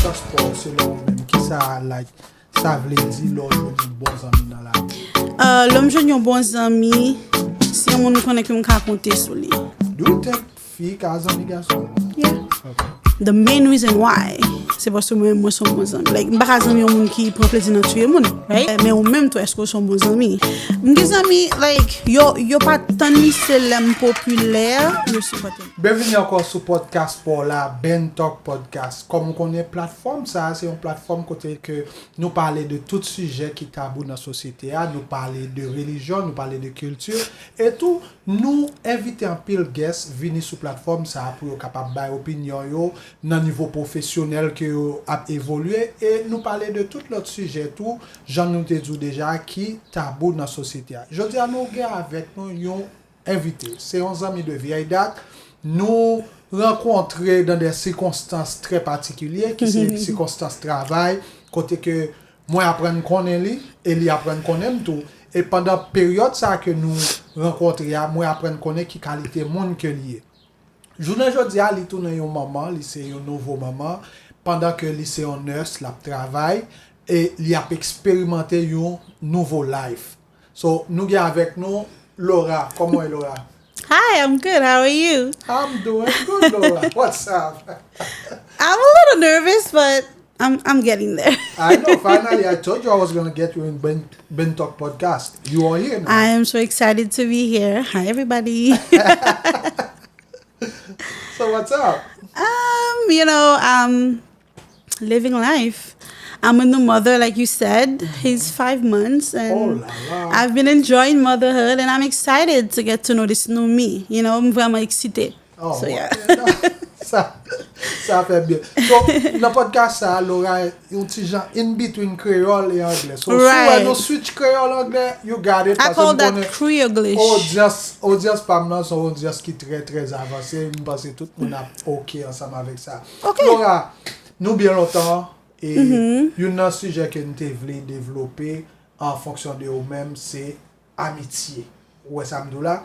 sa sport selon même Kisa like ça veut dire l'homme joue bon ami dans la vie. L'homme joue un bon ami si on nous connaît qu'on peut compter sur lui. Do you think fille ka zanmi gason? Yeah. Okay. The main reason why c'est parce que moi son bon ami. Like m'pa zanmi un monde qui prend plaisir dans tuer monde, right? Mais en même temps est-ce que son bon ami? Mes amis like yo pas tant ni célèbre populaire, je supporte. Bienvenue encore sur podcast pour la Ben Talk Podcast. Comme on connaît plateforme ça, c'est une plateforme côté que nous parler de tout sujet qui tabou dans la société, nous parler de religion, nous parler de culture et tout. Nous inviter un pile guest venir sur plateforme ça pour capable bailler opinion yo dans niveau professionnel que a évolué et nous parler de tout l'autre sujet tout, j'en nous te dit déjà qui tabou dans la société. Je dis à nous avec nous yon invité, c'est un ami de vieille date, nous rencontrer dans des circonstances très particulières qui sont des circonstances travail, côté que moi apprendre connaître lui et lui apprendre connaître tout et pendant période ça que nous rencontrer moi apprendre connaître qui qualité monde que lié. Journée jodi a li tourne yon maman, li c'est un nouveau maman pendant que li c'est un nurse la travail et li a expérimenté yon nouveau life. So nous gars avec nous Laura, comment est Laura? Hi, I'm good. How are you? I'm doing good, Laura. What's up? I'm a little nervous, but I'm getting there. I know, finally, I told you I was going to get you in Ben Talk Podcast. You are here now. I am so excited to be here. Hi, everybody. So what's up? I'm living life. I'm a new mother, like you said. He's 5 months, and I've been enjoying motherhood, and I'm excited to get to know this new me. I'm vraiment excitée. Oh, so yeah. ça fait bien. So, dans le podcast, ça, Laura, un petit genre in between créole et anglais. So, right. Si on switch créole anglais, you got it. I call that Creolish. Audience pas maintenant, son audience qui très très avancé. Je pense que tout le monde est OK ensemble avec ça. Okay. Laura, nous bien longtemps. Et il y a un sujet que nous voulons développer en fonction de nous-mêmes, c'est amitié. Ouais, ça me dit là.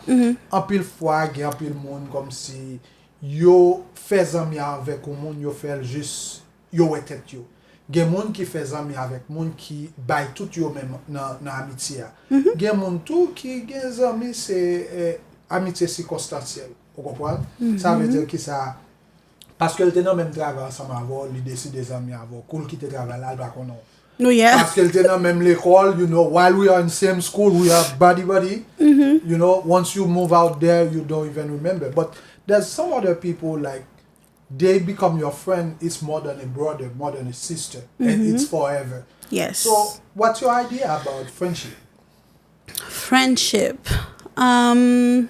En pile fois, il y a un pile monde comme si yo fait zanmi avec un monde, yo fait juste yo tête yo. Il y a monde qui fait zanmi avec monde qui baille tout yo même dans amitié. Il y a monde tout qui gagne zanmi c'est amitié circonstancielle. Vous comprenez? Ça veut dire que ça parce que elle était dans même travail ensemble avant, il décide des amis avant, cool qui te travaille là, pas qu'on No, yeah. Parce qu'elle était dans même l'école, while we are in same school, we are buddy. Once you move out there, you don't even remember. But there's some other people like they become your friend. It's more than a brother, more than a sister, and it's forever. Yes. So, what's your idea about friendship? Friendship. To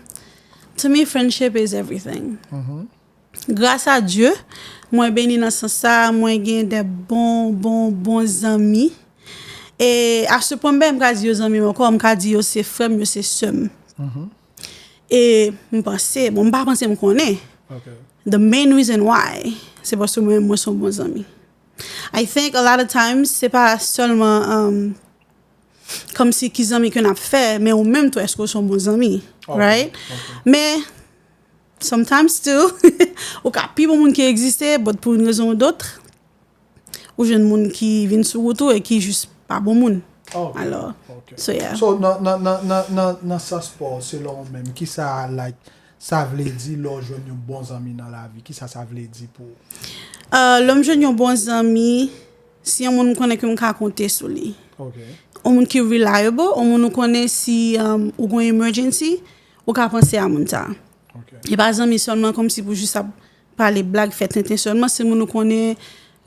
me, friendship is everything. Grâce à Dieu, moi béni dans ce sens, moi gagne des bons amis. Et à ce point même quand dire amis encore, me dire c'est frère, c'est sœur. Et me penser, bon pas penser me connaît. Okay. The main reason why, c'est parce que moi sont bons amis. I think a lot of times c'est pas seulement comme si qu'ils amis qu'on a fait, mais au même temps est-ce que sont bons amis, right? Okay. Mais sometimes too, ou ka people moun qui existent, but pour une raison ou d'autre, ou jeune moun qui viennent sur route et qui juste pas bon moun. Okay. Alors, okay. So yeah. So dans ce sport, selon même qui ça like ça veut dire l'homme jeune bons amis dans la vie, qui ça veut dire pour l'homme jeune bons amis, si on moun connaît qu'on peut compter sur lui. OK. On moun qui reliable, on moun connaît si ou gon emergency, ou ka penser à moun ça. Et par exemple, seulement comme si pour juste parler blague faites intentionnement, c'est nous connaît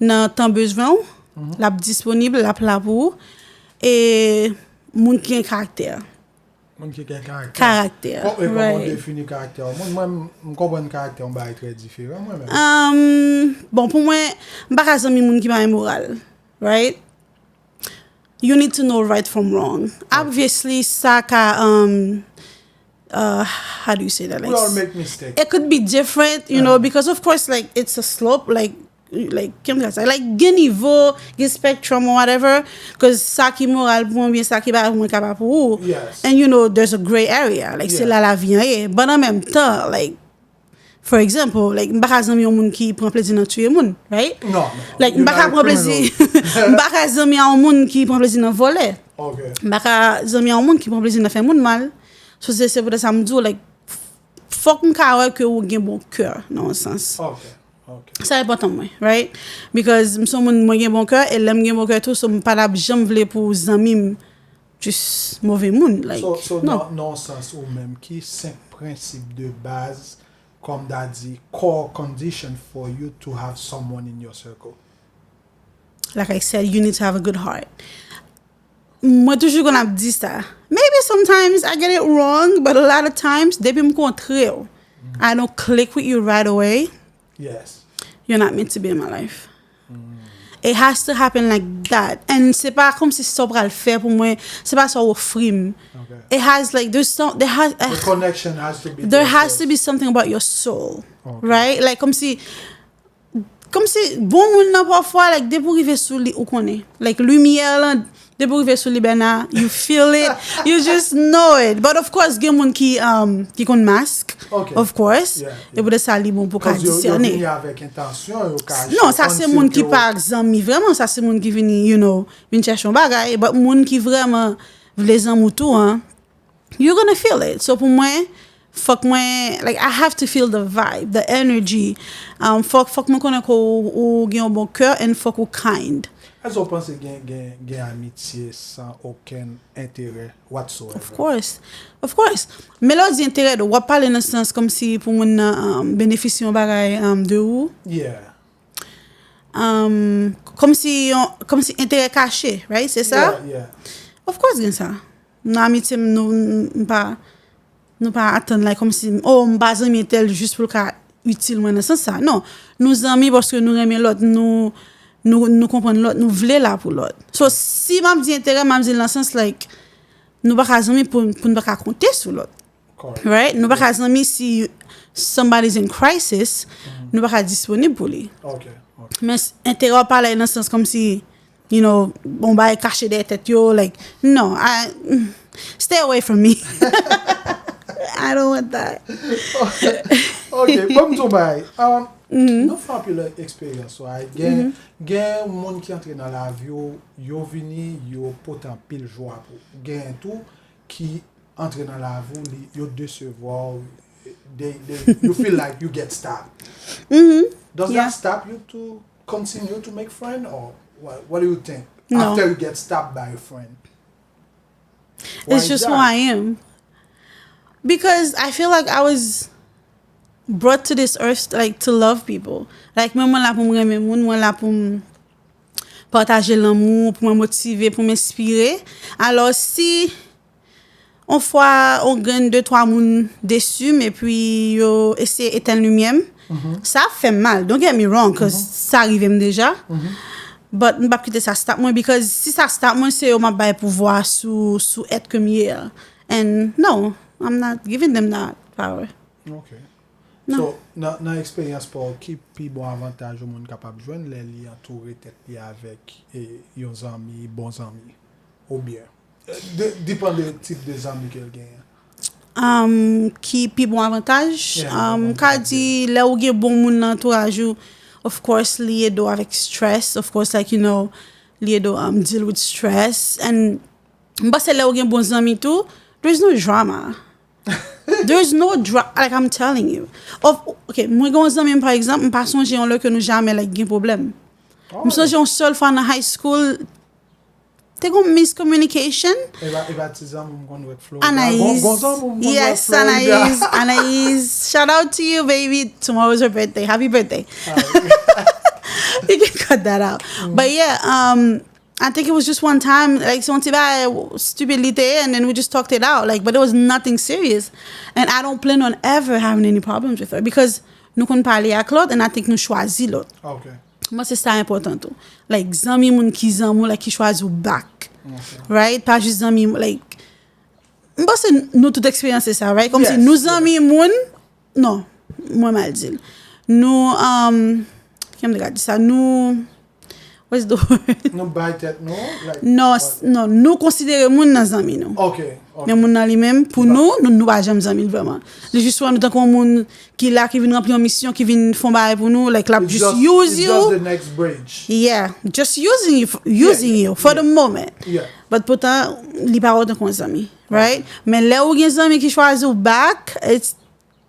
dans temps besoin, la disponible, la plat pour et moun qui a caractère. Moun qui a caractère. Comment définir caractère? Moi je comprends caractère on va très différent moi même. Bon pour moi, pas zami moun qui pas moral, right? You need to know right from wrong. Obviously ça ka how do you say that? We all make mistakes. It could be different, you know, because of course, like it's a slope, like gen niveau, gen spectrum or whatever, because ça qui moral pour bien, ça qui pas moins capable pour. Yes. And you know, there's a gray area, like c'est là la vie, but en même temps, like For example, like, m'baka zanmi yon moun ki prend plaisir dans tuer moun, right? Non. Like, m'baka prend plaisir, m'baka zanmi yon moun ki prend plaisir dans voler. Okay. M'baka zanmi yon moun ki prend plaisir dans faire moun mal. So, c'est pour ça m'dou, like, faut m'ka wè que ou gen bon cœur, dans un sens. Okay. Okay. C'est important, moi, right? Because m'son moun gen bon cœur, et l'aime gen bon cœur tout, so m'pa la jam vle pour zanmi juste mauvais moun, like, So non. non sens ou même qui 5 principes de base comme d'a dit core condition for you to have someone in your circle. Like I said, you need to have a good heart. Moi toujours qu'on a dit ça. Maybe sometimes I get it wrong, but a lot of times depuis me contrôle, I don't click with you right away. Yes. You're not meant to be in my life. It has to happen like that. And c'est pas comme si ça va le faire pour moi. C'est pas ça offrir. Okay. It has like The connection has to be there has to be something about your soul, right? Like comme si bon moun nan parfois like dès pour arriver sous li ou connaît. Like lumière là dès pour arriver sous li bena, you feel it, you just know it. But of course gen moun qui kon masque. Okay. Of course. Yeah. Et pour ça li bon pour conditionner. Avec intention yo ka. Non, ça c'est moun qui par exemple vraiment ça c'est moun qui vini, you know, vinn chercher un bagay, but moun qui vraiment vle zanmou tout hein. You're gonna feel it. So pour moi, fuck moi, like I have to feel the vibe, the energy. Fuck moi connaît ou gen un bon cœur and fuck ou kind. Est-ce que vous pensez gen amitié sans aucun intérêt whatsoever? Of course. Mais là di intérêt de ou parler dans sens comme si pour moun bénéficier un bagay de ou. Yeah. Comme si intérêt caché, right? C'est ça? Yeah. Of course gen ça. Nan amitié nous pas attendre like comme si m'ba zanmi tel juste pour ka utile moi dans sens ça. Non, nous amis parce que nous aimer l'autre, nous comprendre l'autre, nous vle là pour l'autre. So si m'a dit intérêt, m'a dit dans le sens like nous pas zanmi pour nous pas compter sur l'autre. Right? Nous pas zanmi si somebody's in crisis, nous pas disponible pour lui. Okay. Mais intérêt parler dans le sens comme si you know, bon ba caché des têtes yo like no, stay away from me. I don't want that. Okay, comme tout bay. Nous faisons un peu l'expérience, right? Gen moun qui entre dans la vie, yo vini, yo pote un pile joie pour. Gen tout qui entre dans la vie, yo décevoir, you feel like you get stabbed. Does that stop you to continue to make friends, or what do you think? No. After you get stabbed by a friend? It's just who I am. Because I feel like I was brought to this earth like to love people. Like moi là pour me aimer moun, moi là pour partager l'amour, pour me motiver, pour m'inspirer. Alors si on fois on gagne 2-3 moun déçus mais puis yo essayer éteindre lumière, ça fait mal. Don't get me wrong cause ça arrive déjà. But m'pa quitter ça stop moi because si ça stop moi c'est m'a bail pouvoir sous être comme hier. And no, I'm not giving them that power. Okay. No. So, dans expérience pour qui pi bon avantage au monde capable joindre les li entourer tête li avec yon zanmi, bon zanmi ou bien dépend du type de zanmi qu'elle gagne. Qui pi bon avantage Yeah, ka di là ou gen bon moun nan entourage ou, of course lié do avec stress, of course like you know lié do deal with stress and but c'est là ou gen bon zanmi tout, there's no drama. There's no drama, like I'm telling you. Okay, moi gon zanmi par exemple, m'pa songe on là que nous jamais like gen problème. M'songe on seul fois dans high school te gon miscommunication. Eva tizam m'gon wek flow. Anaïs. Yes, Anaïs. Anaïs. Shout out to you, baby. Tomorrow's her birthday. Happy birthday. You can cut that out. But yeah, I think it was just one time, like, son tiba stupidité, and then we just talked it out, like, but it was nothing serious. And I don't plan on ever having any problems with her because nous kon parler avec l'autre, and I think nous choisi l'autre. Okay. Moi, c'est ça important tout. Like, zanmi moun ki zanmou, like, ki choisi ou back. Right? Pas juste zanmi, like, moi, c'est nous toute expérience, c'est ça, right? Comme si nous zanmi moun, non, moi mal dit. Nous, comment on dit ça? Nous, what's the word? No bite it, no? Like, Non, non, nous considérons moun nan zanmi nou. Ok. Mais moun nan li même, pour nous pas jamais zanmi vraiment. Le juste soit nous tant qu'on moun qui là, qui vient remplir une mission, qui vient font bail pour nous, like, It's just use it's you. just the next bridge. Yeah, just using you for the moment. Yeah. But pourtant, li pas autant qu'on zanmi, right? Mais là où gen zanmi qui choisit ou back, it's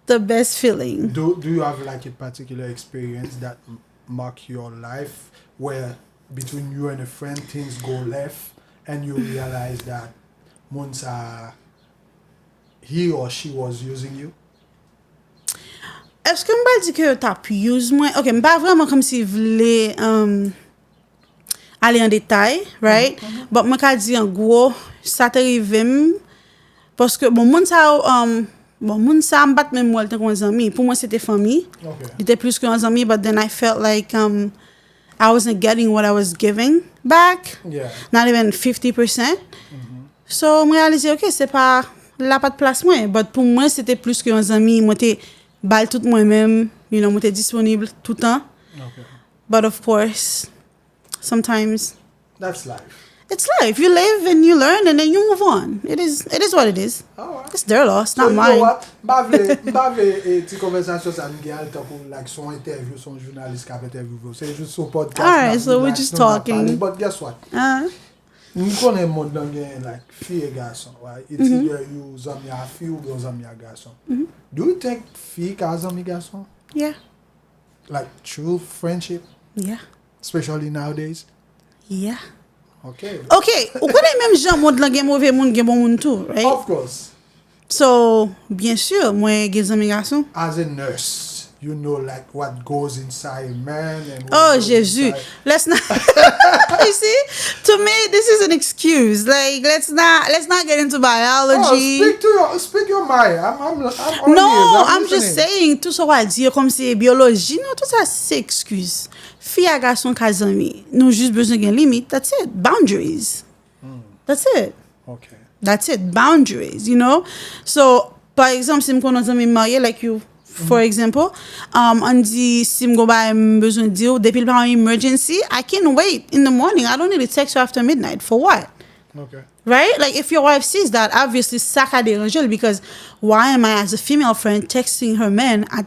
the best feeling. Do you have like a particular experience that mark your life where between you and a friend things go left and you realize that Monsa, he or she was using you? Est-ce que m'pa di que t'as pu use moi? Ok, m'pa vraiment comme si vle aller en détail, right? But m'ka di en gros, ça t'arrive parce que bon moun sa m'bat même moi tant qu'on ami. Pour moi c'était famille. Okay. Il était plus qu'un ami, but then I felt like I wasn't getting what I was giving back. Yeah. Not even 50%. So, je réalisé, ok, c'est pas là pas de place moi. But pour moi, c'était plus qu'un ami. Moi, j'étais balle tout moi-même. You know, moi, j'étais disponible tout le temps. Okay. But of course, sometimes That's life. it's life. You live and you learn and then you move on. It is what it is. Alright. It's their loss, So not you know mine. what? M'bavle ti conversation sa m'gal ta pour like son interview, son journaliste qui a interview. C'est juste son podcast. Alright, là, so we're relax, just nous n'a talking. parlé. But guess what? Nous connaissons monde dans gen like fille et garçon, right? It's either you zami a fille ou bien zami a garçon. Do you think fille ka zami garçon? Yeah. Like true friendship, Yeah. especially nowadays? Yeah. Okay. Okay, ou connaît même gens monde là gen mauvais monde gen bon monde tout, right? Of course. So, bien sûr, moi gen zami garçon. As a nurse, you know like what goes inside a man and what Oh, goes Jésus. inside- Let's not. You see, to me, this is an excuse. Like, let's not get into biology. Oh, speak your mind. I'm all No, ears. I'm just listening. saying, tout ça va dire comme c'est biologie, non, tout ça c'est excuse. Fille à garçon kazami, nous juste besoin d'une limite. That's it. Boundaries. That's it. Okay. That's it. Boundaries, you know? So, par exemple, si je suis marié, like you, for example, on dit, si je suis besoin de dire, depuis le emergency, I can wait in the morning. I don't need to text you after midnight. For what? Okay. Right? Like, if your wife sees that, obviously, ça ka déranger because why am I, as a female friend, texting her man at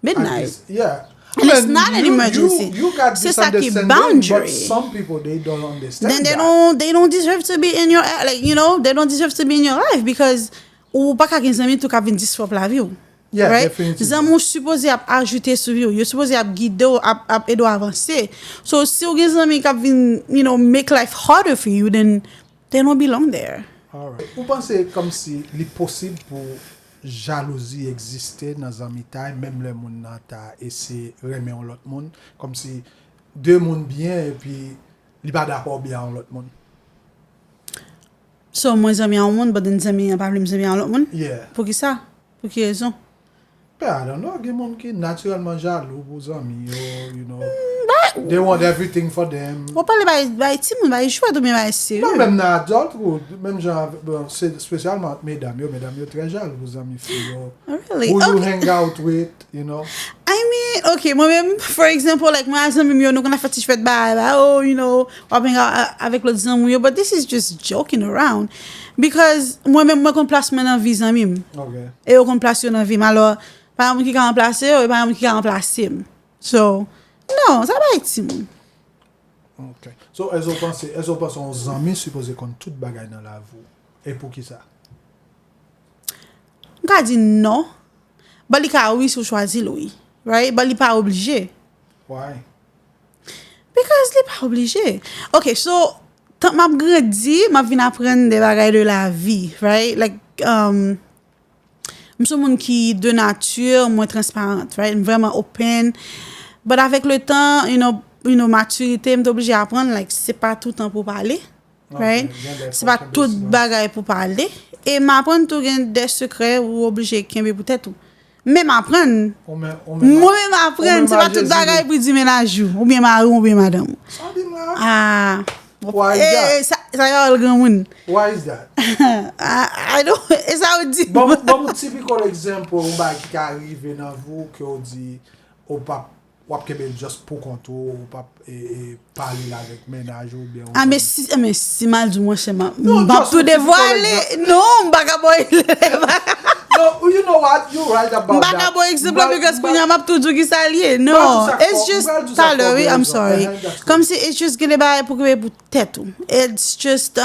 midnight? Yeah. And it's not an emergency. You got C'est ça qui this understanding, boundary. but some people they don't understand. Then that. they don't deserve to be in your, like, you know, they don't deserve to be in your life because ou pas ka gen zami tout ka vin disrupt la vie ou. Yeah, right? definitely. Zami supposé ap ajouter sur vous, you supposé ap guider ou ap aider avancer. So si ou gen zami ka vin, you know, make life harder for you, then they don't belong there. Alright. Vous pensez comme si il est possible pour jalousie exister dans amitié, même le monde nan ta essayer remet en l'autre monde, comme si deux monde bien et puis il pas d'accord bien en l'autre monde. So moi zami en monde, but then zami pas plus zami en l'autre monde. Yeah. Pour qui ça? Pour qui raison? But I don't know, il y a des gens qui naturellement jaloux pour amis, you know. They want everything for them. On parle by ti moun, by choix ou bien by sérieux. Non, même dans adultes, même genre, bon, c'est spécialement entre mesdames, yo très jaloux pour amis filles, yo. Really? Who you Okay. hang out with, you know. I mean, okay, moi-même, for example, like, moi, zami yo, nou kon a fati chfet ba, oh, you know, wap hang out avec l'autre zami yo, but this is just joking around. Because moi-même, moi kon place men nan vi zami m. Okay. Et yo kon place yo nan vi m. Alors, pa yon moun ki ka remplace yo, et pa yon moun ki ka remplace m. So, non, ça va être moun. Ok. So, est-ce que vous pensez aux amis supposés qu'on tout bagaille dans la vie? Et pour qui ça? On ka di non, but li ka oui si ou choisi oui, right? But li pa obligé. Why? Because li pa obligé. Ok, so, tant m'a grandi, m'a vin apprendre des bagailles de la vie, right? Like, m'son moun qui de nature moins transparente, right? Vraiment open. But avec le temps, you know, maturité, m'te obligé à apprendre, like, c'est pas tout le temps pour parler, right? C'est pas tout bagaille pour parler. Et m'apprendre tout gen des secrets ou obligé kembe pour tête ou. Mais m'apprendre, moi-même apprendre, c'est pas tout bagaille pour dire ménage ou bien mari ou bien madame. Ah. Why is that? Ça y a le grand moun. Why is that? I don't, c'est ça ou dit. Bon, typical example, on va qui arrive dans vous, que on dit, on pas, ou kebe just pour contour ou pas et parler avec ménage ou bien. Ah mais si mal du moins chez moi. Non, M'a just tout a typical dévoiler. Non, m'baka boy. No, you know what? You're right about that. M'baka boy exemple because kounya m'a tout qui s'allier. No, it's just salary. I'm sorry. Comme si it's just gonna buy pour tête. It's just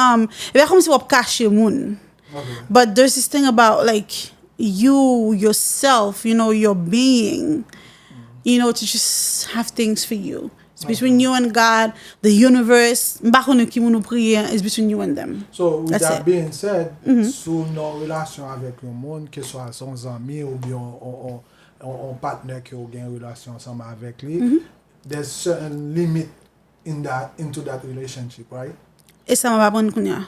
it's comme si on cache moun. Okay. But there's this thing about like you yourself, you know, your being, you know, to just have things for you. It's between you and God, the universe. M'baka ki moun prier is between you and them. So with That's that it. being said, sous nos relations avec le monde, que ce soit son zanmi ou bien un partenaire qui a une relation ensemble avec lui, there's certain limit into that relationship, right? Et ça m'a pas prendre kounya.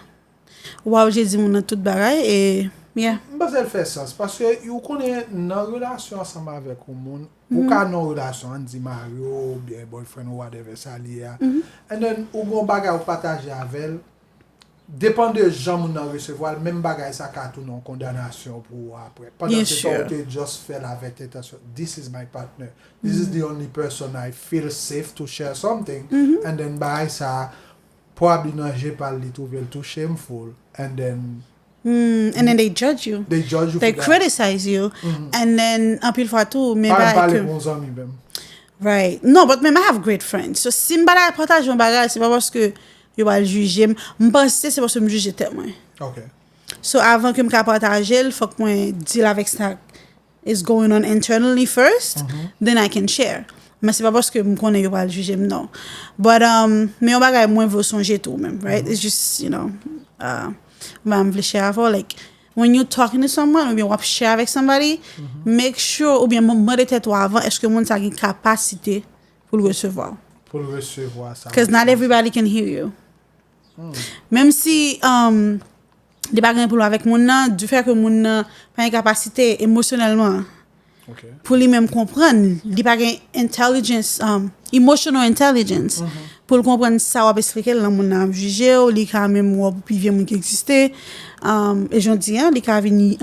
Wow, j'ai dit moun tout bagay et yeah. Mbaz el fait sens parce que you connaît dans relation ensemble avec un monde, ou ka non relation on dit Mario, bien boyfriend ou whatever ça lié. And then ou gon bagay ou partager avec dépend de gens moun nan recevoir même bagay ça ka tout non condamnation pour après. Pendant Bien que sûr. tu just fait avec attention. This is my partner. This is the only person I feel safe to share something. And then by ça probably non j'ai parlé too shameful and then And then they judge you. they judge you They for that. criticize you. And then anpil fois tout mais Pas ba parler que bons amis même. right. No, but même I have great friends. So si m'bala partage un bagay, c'est pas parce que yo va le juger. M'pense c'est parce que me juger tellement. OK. So avant que m'ka partager, il faut que moi deal avec ça is going on internally first, then I can share. Mais c'est pas parce que me connais yo va le juger non. But mais on bagay moins veut songer tout même, right? It's just, you know, I'm share avant like when you're talking to someone ou bien on share avec somebody, make sure ou bien demander toi avant est-ce que moun ça a une capacité pour le recevoir. Pour le recevoir ça. Because not everybody can hear you. Même si des bagages pour avec moun nan, du fait que moun nan pas une capacité émotionnellement OK. pour lui-même comprendre, il pas une intelligence, emotional intelligence pour comprendre ça ou expliquer là moun nan juger ou li ka même ou puis vieux moun qui existait et j'en dis hein, li ka venir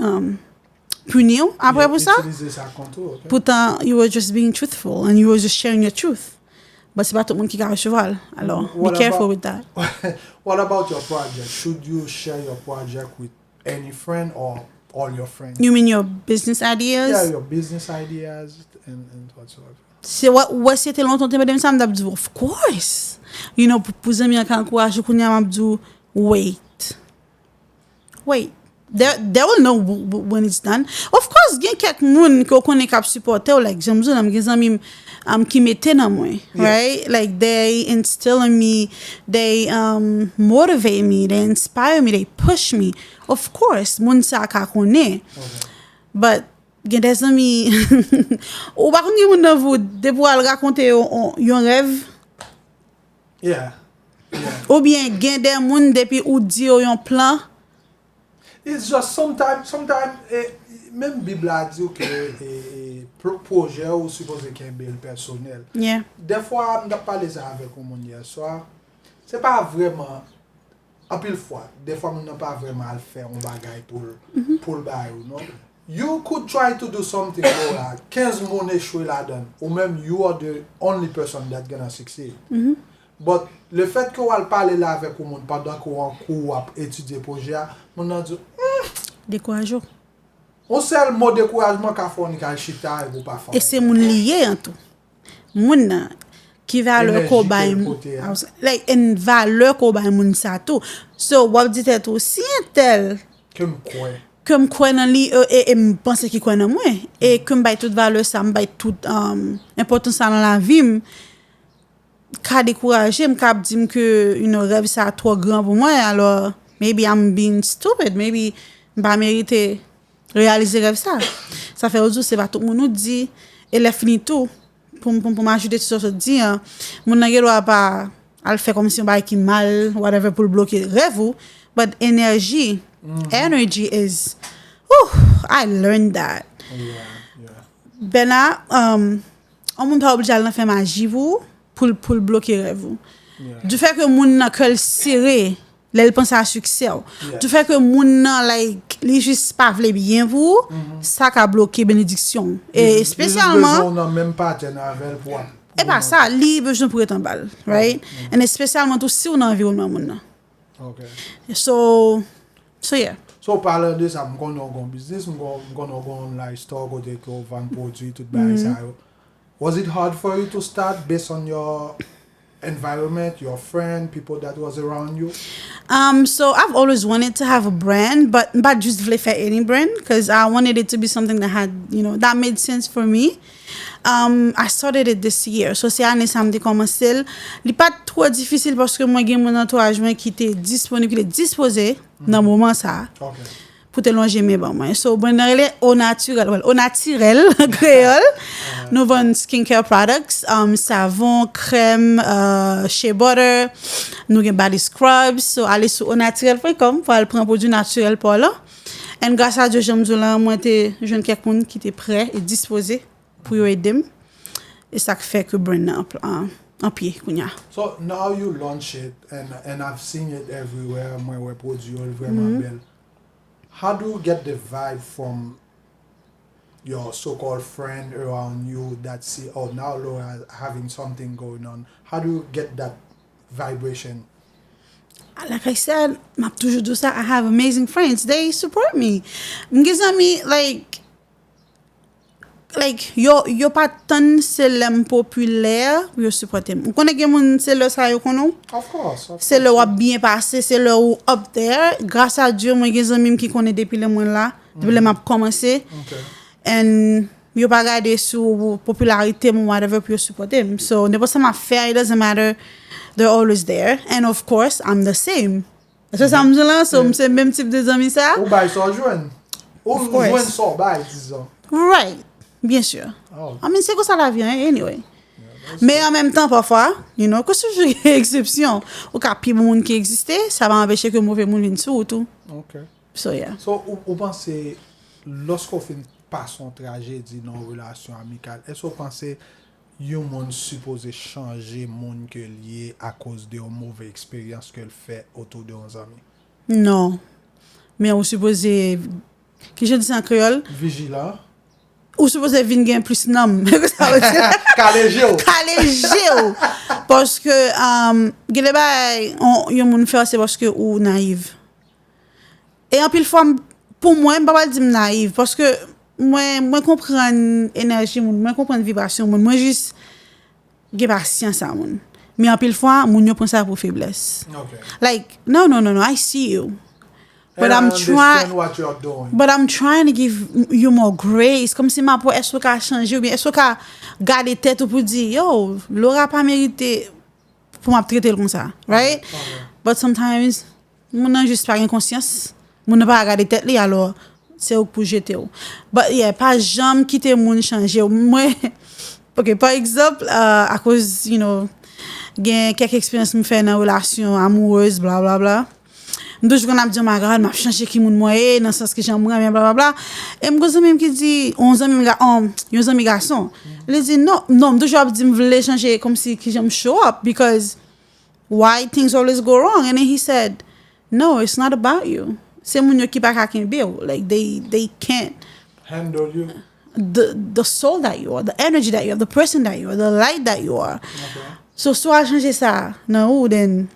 punir après pour ça. Utiliser ça contre eux, OK. Pourtant you were just being truthful and you were just sharing your truth. But c'est pas tout le monde qui a recevoir. Alors, What be careful about- with that. What about your project? Should you share your project with any friend or all your friends? You mean your business ideas? Yeah, your business ideas and whatsoever. C'est what c'était longtemps te madame ça m'a dit of course. You know pour amis qui encourage kounya m'a dit wait. They will know when it's done. Of course, gen quelques moun ko connaît cap supporter like j'aime bien mes amis qui mettaient dans moi, right? Like they instill in me, they motivate me, they inspire me, they push me. Of course, moun sa ka connaît. But gen des amis ou par contre moun nan vous de pour raconter yon rêve Yeah. ou bien gen des moun depuis ou di yon plan. It's just sometimes même Bible a dit que projet ou supposé qu'il y ait un bel personnel. Yeah. Des fois, on a parlé ça avec un monde hier soir. C'est pas vraiment en pile fois. Des fois, on n'a pas vraiment à le faire un bagage pour le bail, non? You could try to do something là, 15 moun échoué là-dedans, ou même you are the only person that gonna succeed. But le fait qu'on va parler là avec le monde pendant qu'on a cours à étudier le projet, on a dit, Découragé. on seul mot découragement qu'a fait on chita et vous pas faire. Et c'est moun lié en tout. Moun nan qui valeur Énergie ko bay quel côté, hein? like une valeur ko bay moun sa tout. So wap dit tout si un tel Comme quoi? que m kwen nan li et m pense ki kwen nan mwen et que m bay toute valeur ça m bay toute importance ça dans la vie ka décourager m ka di que une rêve ça trop grand pour moi alors maybe I'm being stupid maybe m pas mériter réaliser rêve ça fait aujourd'hui c'est pas tout monde nous dit et la fini tout pour m'ajouter tout ça dit mon nan doit pas al faire comme si on bay qui mal whatever pour bloquer rêve ou but energy is I learned that Yeah. ben là on moun pas obligé à faire magie pour bloquer rêve Yeah. du fait que moun nan cœur serré l'elle pense à succès du fait que moun nan like li juste pas vle bien ça ka bloquer bénédiction et spécialement on n'a même pas partenaire avec Et pas ça, li besoin pour être en balle, right? And spécialement tout si on a environnement moun nan. Okay. So yeah. So parlant de ça, m'gon gon business, m'gon gon like store côté ko vend produit tout bail ça yo. Was it hard for you to start based on your environment, your friend, people that was around you? So I've always wanted to have a brand, but just vle faire any brand because I wanted it to be something that had, that made sense for me. I started it this year. So c'est année samedi commencé. Li pas trop difficile parce que moi gen mon entourage qui était disponible, qui était disposé dans moment ça. Okay. Pour te longer mes bon moi. So bon au naturel créole. Nous vendons skincare products, savon, crème, shea butter, nous avons body scrubs. So allez sur onaturel.com pour aller prendre produit naturel pour là. Et grâce à Dieu, j'aime là moi t'ai jeune quelqu'un qui était prêt et disposé pour aider. Et ça fait que brand en pied kounya. So now you launch it and I've seen it everywhere. Moi ouais produit vraiment belle. How do you get the vibe from your so-called friend around you that see, oh, now Laura having something going on? How do you get that vibration? Like I said, m'a toujours dit ça. I have amazing friends. They support me. M'gezami like yo pas tant célèbre populaire yo supporter. On connaît gen moun c'est le ça yo konon. Of course. C'est le ou bien passé, c'est le ou up there. Grâce à Dieu, moi gen zanmi qui connaît depuis le mois là, depuis le m'a commencé. Okay. And yo pas regarder sur popularité ou whatever pour supporter. So n'importe ça m'a fait, it doesn't matter. They're always there. And of course, I'm the same. So ça me dit là, so c'est même type de zanmi ça. Ou bay so joine. Ou joine so bay disons. Right. Bien sûr. Oh. I mean, c'est comme ça la vie, hein, anyway. Mais en même temps, parfois, que c'est une exception. Au cas de monde qui existait, ça va empêcher que mauvais monde vienne sur tout. Okay. So, yeah. So, ou pensez, lorsqu'on fait pas son tragédie dans une relation amicale, est-ce que vous pensez yon monde supposé changer monde que lié à cause de une mauvaise expérience qu'elle fait autour de nos amis? Non. Mais on supposé, que je dis en créole? Vigilant. Ou supposé venir gagner plus nom. Calégé. Parce que, yon moun faire c'est parce que ou naïve. Et en pile fois, pour moi, je ne peux pas dire naïve. Parce que moi comprends l'énergie, moi comprends la vibration, moi juste j'ai patience à moun. Mais en pile fois, moun yo prend ça pour faiblesse. Okay. Like, no, I see you. But and I'm I understand trying. what you're doing. But I'm trying to give you more grace. Comme si ma peau est-ce qu'à changer ou bien est-ce qu'à garder tête ou pour dire yo, Laura pas mérité pour m'a traiter comme ça, right? Okay. But sometimes mon n'a juste pas conscience. Mon n'a pas garder tête li alors c'est pour jeter. But yeah, pas jamais quitter mon changer. Moi OK, par exemple à cause, gain quelques expériences me fait dans relation amoureuse bla bla bla. Toujours quand on a dit my God, m'a changé qui moun moi dans le sens que j'aime bla bla bla. Et me gosse même qui dit 11 ans mi garçon. Il dit non, toujours dit me voulait changer comme si que j'aime show up because why things always go wrong, and then he said no, it's not about you. C'est moun yo qui pas can build, like they can't Handle you. the soul that you are, the energy that you have, the person that you are, the light that you are. Okay. So soit changer ça, non, then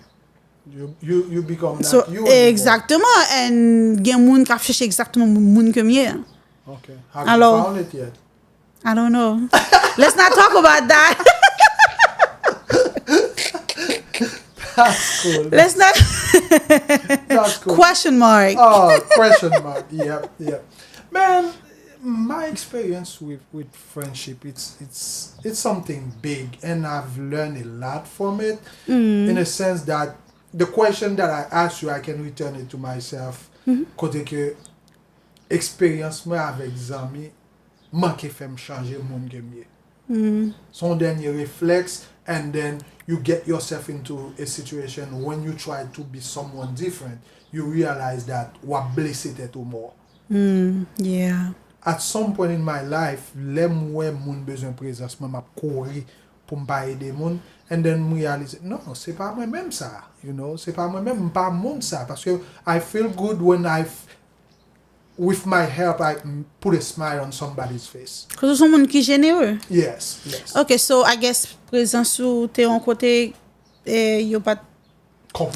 You become that so you exactement, and gen moun ka cherche exactement moun que mieux. Okay. Have Alors, you found it yet? I don't know. Let's not talk about that. That's cool. Let's not. That's cool. Question mark. Oh, question mark. Yep. Man, my experience with friendship, it's something big, and I've learned a lot from it. In a sense that the question that I ask you, I can return it to myself. Côté que expérience moi avec zanmi, manque fait me changer mon game. Son dernier réflexe, and then you get yourself into a situation when you try to be someone different, you realize that what blessed it more. Yeah. At some point in my life, lem wè moun besoin présence, m'a courir pour m'pa aider moun, and then me realize non, c'est pas moi même ça, c'est pas moi même pas moun ça, parce que I feel good when with my help, I put a smile on somebody's face. Because vous sommes qui généreux. Yes. Okay, so I guess présence ou t'es en côté yo pas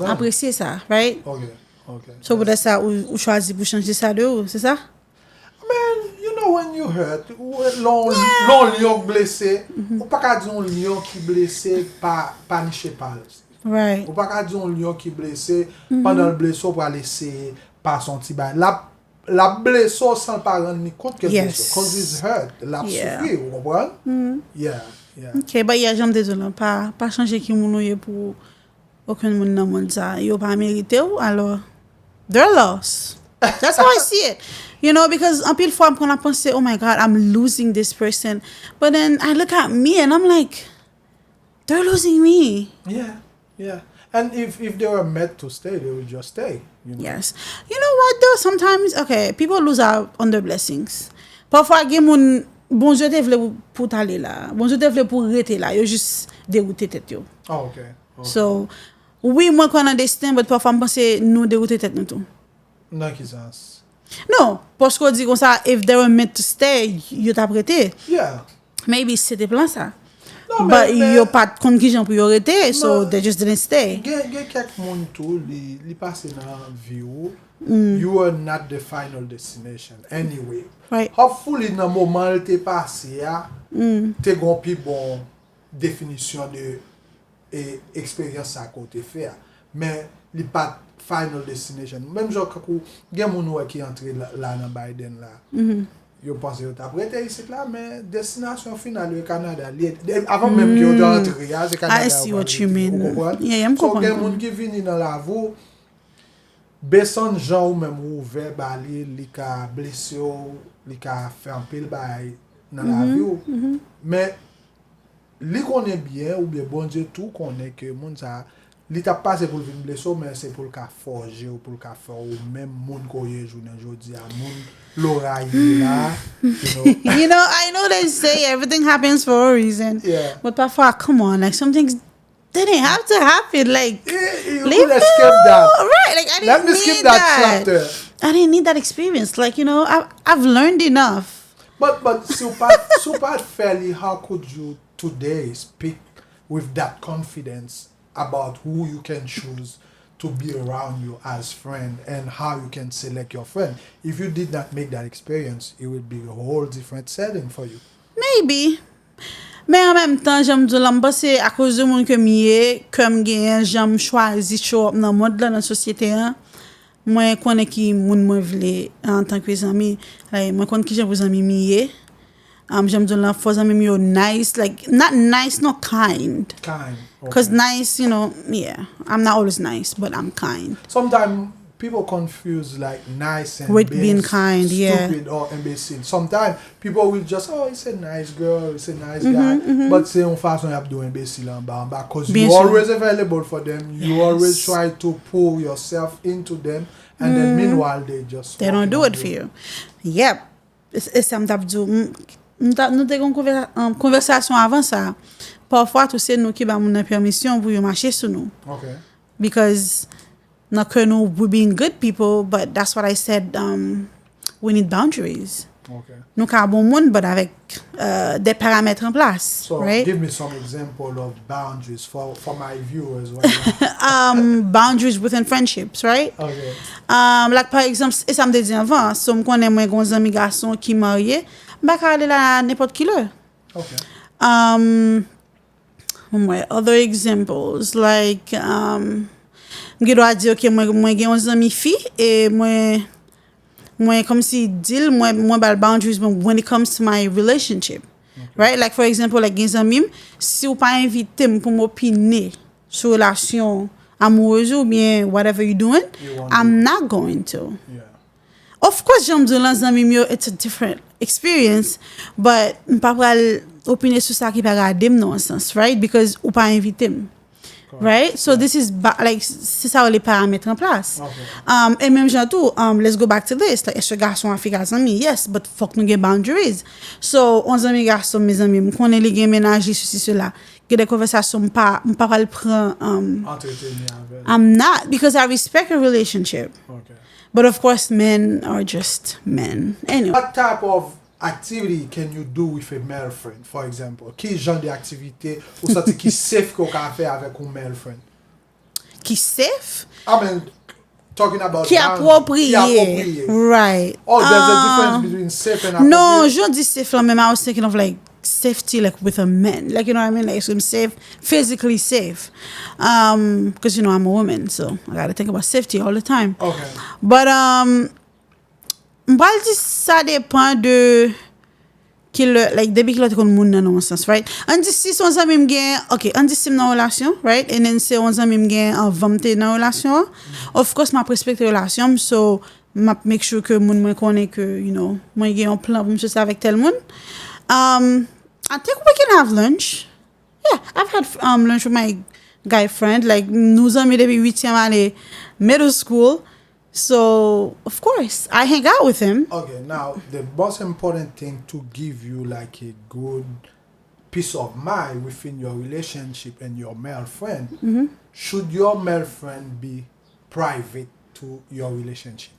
apprécier ça, right? Okay. So peut-être ça ou choisi pour changer ça de ou, c'est ça? Man, you know when you hurt, l'on lion blessé, ou pas qu'à dire un lion qui blessé pas niché pas. Right. Ou pas qu'à dire un lion qui blessé pendant le blessure pour laisser pas son petit bail. La blessure sans pas rendre ni compte que blessure. Cause it's hurt. La souffrir, vous comprenez? Yeah. Ok, but yeah, j'aime désolé, pas changer qui moun ou pour aucun moun nan monde ça. Yo pas mérité ou alors they're lost. That's how I see it. You know, because anpil fois when I pense, oh my God, I'm losing this person. But then I look at me and I'm like, they're losing me. Yeah. And if they were meant to stay, they would just stay. You know? Yes. You know what though? Sometimes, okay, people lose out on their blessings. Parfois, gen moun, bon Dieu te vle pour t'aller là. Bon Dieu te vle pour rete là. Yo juste dérouté tête yo. Oh, okay. So, oui, moi qu'on understand, but parfois, je pense nous dérouter tête nous tout. Non, Kisa. No, parce qu'on dit comme ça, if they were meant to stay, yo t'a prêté. Yeah. Maybe c'était plan ça. No, but yo pas de compte qui j'en pour y arrêter, so they just didn't stay. Gen quelques moun tout, li passe dans vie ou, you are not the final destination anyway. Right. Hopefully dans moment te passé ya, te gon pi bon définition de expérience à côté faire. Mais li pas final destination. Même genre quand gen moun qui entre là dans Biden là. Yo pense yo t'a prêté ici là, mais destination finale au Canada. Avant même que yo entre, c'est Canada. I see what you mean. Yeah, I'm comprendre. So, gen moun qui vini dans la vie, beson jan ou même ouvert bali, li ka blessé ou, li ka fait un pile bay dans la vie. Mais li connaît bien ou bien bon Dieu tout connaît que moun ça li t'a passé pour venir blessé mais c'est pour le cas forger ou pour le cas faire ou même moun ko ye journée jodi a moun l'oreille là, you know, I know they say everything happens for a reason. Yeah. But parfois, come on, like some things didn't have to happen. Like, let's skip that. Right, like I didn't need that. Chapter. I didn't need that experience. Like, you know, I've learned enough. But super fairly, how could you today speak with that confidence about who you can choose to be around you as friend and how you can select your friend? If you did not make that experience, it would be a whole different setting for you. Maybe. Mais en même temps, j'aime dire là, c'est à cause de mon que mié, comme gain, j'aime choisir show dans mode là dans société hein. Moi connais qui moun moi vle en tant que amis, moi connais qui j'aime amis mié. J'aime dire là, for amis mieux nice, like not nice, not kind. Kind. Because nice, you know, yeah, I'm not always nice, but I'm kind. Sometimes people confuse like nice and with being kind, stupid or imbecile. Sometimes people will just, oh, it's a nice girl, it's a nice guy, but c'est une façon de do imbécile en bas because you're always available for them. You always try to pull yourself into them, and then meanwhile they don't do it for you. Yep, c'est ça m't'a dit. Nous avons une conversation avant ça. Parfois, tu sais, nous qui avons une permission pour marcher sur nous. Okay. Because not que nous we're being good people, but that's what I said. We need boundaries. Okay. Nous avons bon monde, but avec des paramètres en place. So right? Give me some example of boundaries for my viewers. Boundaries within friendships, right? Okay. Like par exemple, et ça me dit avant, si on connaît moi gros ami garçon qui marié, bah aller là n'importe qui là. Okay. Other examples like je dois dire que moi j'ai un ami fille et moi comme si deal moi bal boundaries when it comes to my relationship. Okay. Right? Like for example like des amis si ou pas invité pour m'opiner sur relation amoureuse ou bien whatever you doing, I'm not going to. Yeah. Of course, j'aime dire les amis mieux, it's a different experience, but pas pral opiner sur ça qui pas garder non sens, right? Because ou pas inviter. Right? So this is like c'est ça les paramètres en place. Okay. Et même genre tout, let's go back to this. Like est-ce que garçon a fait garçon ami? Yes, but fuck nous get boundaries. So on amis garçon mes amis, me connaît les gain ménager ceci cela. get des conversations m'pa le prendre Entretenir avec. I'm not, because I respect a relationship. Okay. But of course, men are just men. Anyway. What type of activity can you do with a male friend, for example? Qui genre d'activité ou sorti qui safe qu'on peut faire avec un male friend? Qui safe? I mean, talking about Qui approprié. Right. Oh, there's a difference between safe and appropriate. No, je dis safe, like, I was thinking of like safety, like with a man, like, you know what I mean, like, so I'm safe, physically safe, because you know I'm a woman, so I gotta think about safety all the time. Okay. But m'bal di ça dépend de like depuis que l'autre kon moun nan non sens, right? On dit si son zami m'gen, okay, on dit si m'nan relation, right? And then si on zami m'gen en vamte nan relation, of course ma respecte relation, so ma make sure que moun mwen connaît que, you know, mwen gen un plan pour m'se ça avec tel moun. I think we can have lunch. Yeah, I've had lunch with my guy friend. Like, nous amis depuis 8e année middle school. So, of course, I hang out with him. Okay, now, the most important thing to give you like a good peace of mind within your relationship and your male friend, should your male friend be private to your relationship?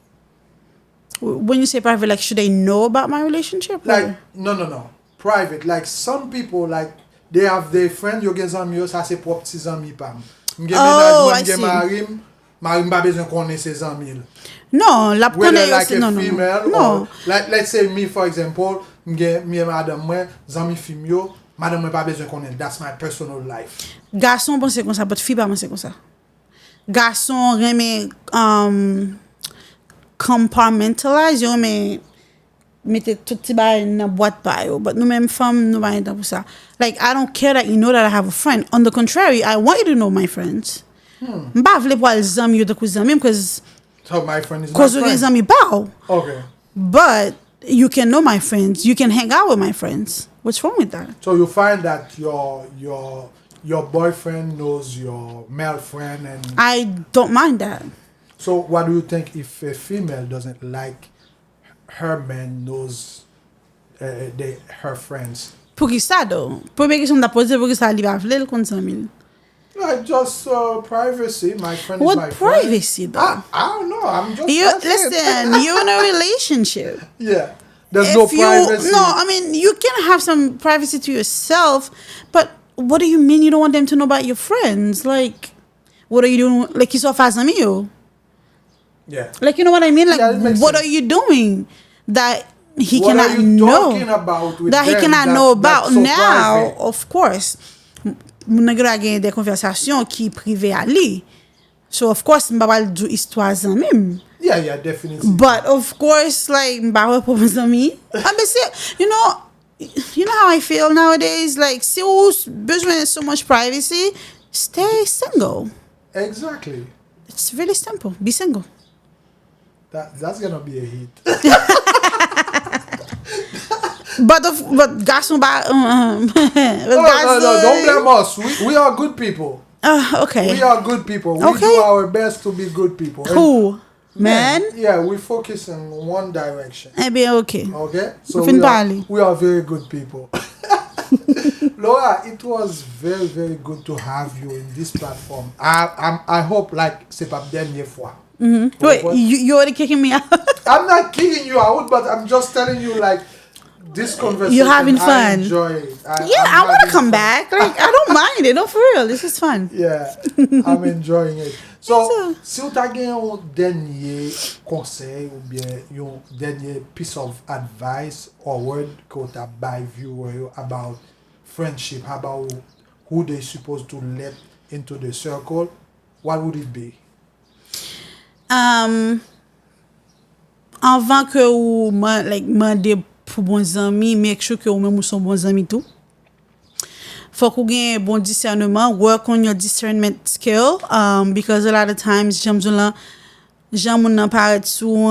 When you say private, like, should they know about my relationship? Like, no. Private. Like, some people, like, they have their friend, yo gen zanmi yo, ça c'est propre ti zanmi pam. M'gen I m'gen see. marim pas besoin connaître ses zanmi. No, la Whether connaît like aussi, a no. female No. or like let's say me for example, m'gen mi madame moi, zanmi femme yo, madame moi pas besoin connaître. That's my personal life. Garçon pense comme ça, but fille pas pense comme ça. Garçon reme compartmentalize, yo mais mettez tout petit bail dans boîte pa yo, but nous même femmes nous pas pour ça. Like, I don't care that you know that I have a friend. On the contrary, I want you to know my friends. M'pa vle pour les amis yo de kou zami because So my friend is my cause you friend. zami ba. Okay. But you can know my friends. You can hang out with my friends. What's wrong with that? So you find that your boyfriend knows your male friend and I don't mind that. so what do you think if a female doesn't like her man knows her friends? Pour qui ça though? Première question m'a posé pour qui ça li ba vle l kon zami. Like just privacy. My friend What is my friend. privacy though? I don't know. I'm just You asking. listen, you're in a relationship. Yeah. There's no privacy. No, I mean you can have some privacy to yourself, but what do you mean you don't want them to know about your friends? Like, what are you doing? Like, you saw zami yo. Yeah. Like, you know what I mean? Like, Yeah, it makes what sense. are you doing that he What cannot are you know? talking about with That he them cannot know about that's so now? private? Of course, moun nèg la gen des conversations qui privées à lui. So of course, m'pa pral dou histoire zanmim. Yeah, definitely. But of course, like m'pa wè pou zami. I mean, see, you know how I feel nowadays. Like, si ou besoin so much privacy, stay single. Exactly. It's really simple. Be single. That's gonna be a hit. But garçon ba No, don't blame us. We are good people. Okay. We are good people. We Okay. do our best to be good people. And Who? Man? Yeah, we focus in one direction. Eh bien, okay. Okay? So Fin pali. we are very good people. Laura, it was very, very good to have you in this platform. I hope like c'est pas dernière fois. Wait, you already kicking me out? I'm not kicking you out, but I'm just telling you like this conversation. You're having I fun. enjoy it. Yeah, I'm I want to having come fun. back. Like, I don't mind it. No, for real. This is fun. Yeah, I'm enjoying it. So, So- si vous avez un dernier conseil ou bien un dernier piece of advice or word que vous avez by viewer about friendship, about who they supposed to let into the circle, what would it be? Avant que ou mande pour bons amis, make sure que ou même ou son bons amis tout. Faut qu'on gagne bon discernement, work on your discernment skill, because a lot of times j'aime moun nan paraît sou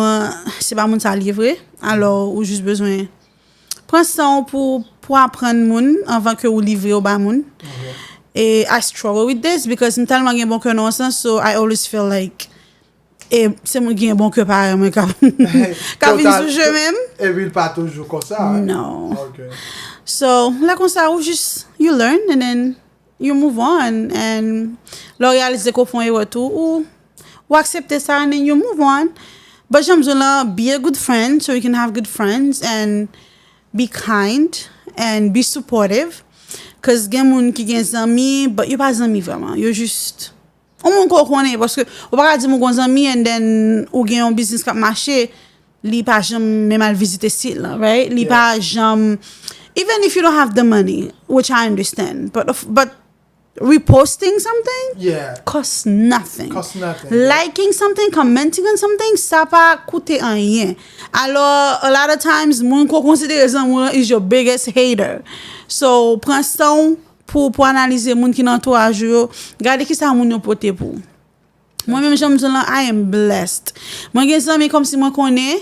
c'est pas moun sa livrer, alors ou juste besoin prendre ça pour apprendre moun avant que ou livrer au ba moun. Et I struggle with this because I'm tellement gen bon cœur non sens, so I always feel like c'est mon gen bon cœur pareil moi ka vinn sou jeu même. Et puis pas toujours comme ça. Hein? No. Okay. So, là comme ça ou juste you learn and then you move on and lo réaliser qu'on font erreur tout ou accepter ça and then you move on. But j'aime là be a good friend so you can have good friends and be kind and be supportive. Cause gen moun ki gen zanmi, but yo pas zanmi vraiment. Yo juste on moun ko connaît parce que ou pas dire mon gon zanmi and then ou gen un business k'ap marché, li pa jam même al visiter site là, right? Li pa jam even if you don't have the money, which I understand, but reposting something costs nothing. Liking something, commenting on something, ça pas coûter rien. Alors, a lot of times, moun ko considère zanmi is your biggest hater. So, prends temps pour analyser moun ki nan entourage yo, gade ki sa moun yo pote pou. Moi-même, j'aime dire là, I am blessed. Moi, gen zanmi comme si moi connais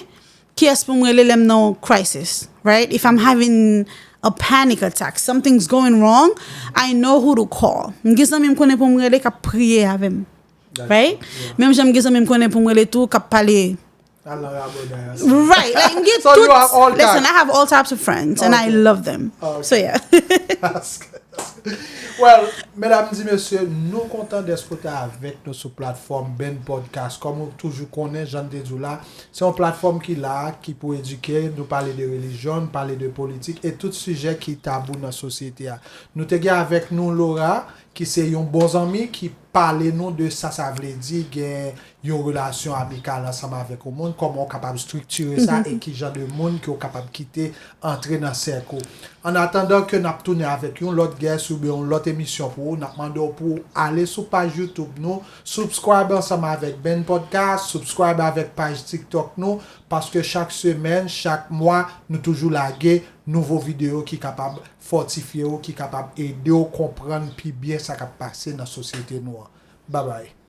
qui est pour me relem dans crisis, right? If I'm having a panic attack, something's going wrong, I know who to call. Gen zanmi me connais pour me relem ka prier avec moi, right? Même j'aime gen zanmi me connais pour me relem tout ka parler. Right, like get so you have all listen, I have all types of friends and I love them. So yeah. That's good. Well, mesdames et messieurs, nous contents d'être avec nous sur plateforme Ben Podcast. Comme vous toujours connaissez, Jean Dedoula, c'est une plateforme qui peut éduquer, nous parler de religion, parler de politique et tout sujet qui est tabou dans la société. Nous avons avec nous Laura, qui c'est un bon ami qui parle nous de ça veut dire une relation amicale ensemble avec le monde, comment on est capable de structurer ça et qui genre de monde qui est capable de quitter, entrer dans le cercle. En attendant que nous tourner avec une autre guest ou bien une autre émission pour nous demandons pour aller sur page YouTube nous, subscribe ensemble avec Ben Podcast, subscribe avec page TikTok nous parce que chaque semaine, chaque mois, nous toujours laguer nouveaux vidéos qui capable fortifier qui capable aider à comprendre puis bien ça qui passe dans la société noire. Bye bye.